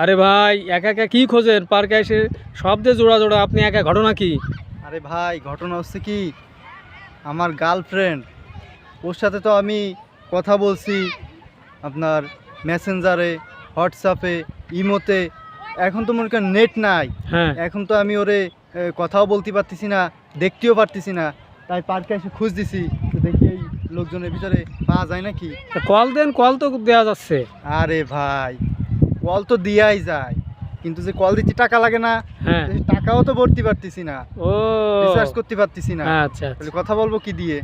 আরে ভাই একা একা কি খোঁজেন পার্কে এসে? সব যে জোড়া জোড়া, আপনি একা, ঘটনা কি? আরে ভাই, ঘটনা হচ্ছে কি, আমার গার্লফ্রেন্ড, ওর সাথে তো আমি কথা বলছি আপনার মেসেঞ্জারে, হোয়াটসঅ্যাপে, ইমোতে। এখন তো মনে করেন নেট নাই। হ্যাঁ, এখন তো আমি ওরে কথাও বলতে পারতেছি না, দেখতেও পারতেছি না। তাই পার্কে এসে খুঁজ দিছি, তো দেখি এই লোকজনের ভিতরে পাওয়া যায় নাকি। কল দেন, কল তো দেওয়া যাচ্ছে। আরে ভাই, কল তো দিয়াই যায়, কিন্তু যে কল দিচ্ছি টাকা লাগে না, হ্যাঁ। তো টাকাও তো ভরতে পারতেছি না, ও রিচার্জ করতে পারতেছি না। আচ্ছা তাহলে আচ্ছা, কথা বলবো কি দিয়ে?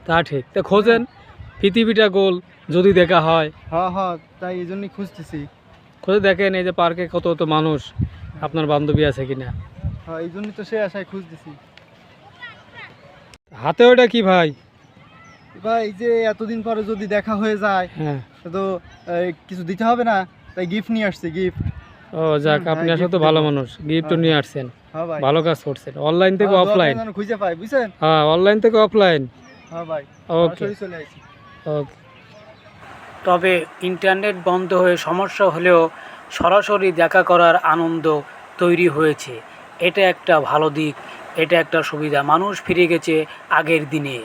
তা ঠিক। তা খোঁজেন, পৃথিবীটা গোল, যদি দেখা হয়। হ্যাঁ হ্যাঁ, তাই এই জন্যই খুঁজতেছি। খুঁজে দেখেন এই যে পার্কে কত কত মানুষ, আপনার বান্ধবী আছে কিনা। হ্যাঁ, এই জন্যই তো সে আশায় খুঁজতেছি। হাতে ওটা কি ভাই? ভাই, এই যে এতদিন পরে যদি দেখা হয়ে যায়, হ্যাঁ। তো কিছু দিতে হবে না, তাই গিফট নিয়ে আসছে, গিফট। ও যাক, হ্যাঁ, আপনি আসলে gift তো ভালো দেবো। মানুষ, গিফট হ্যাঁ, নিয়ে হ্যাঁ। আসছেন। হ্যাঁ ভাই। ভালো কাজ করছেন, অনলাইন থেকে হ্যাঁ, দোয়া করেন অফলাইন। যেন খুঁজে পাই, বুঝছেন? হ্যাঁ, অনলাইন থেকে অফলাইন। হ্যাঁ ভাই, ওকে সরাসরি চলে আসি। ওকে। তবে ইন্টারনেট বন্ধ হয়ে সমস্যা হলেও সরাসরি দেখা করার আনন্দ তৈরি হয়েছে। এটা একটা ভালো দিক, এটা একটা সুবিধা। মানুষ ফিরে গেছে আগের দিনে।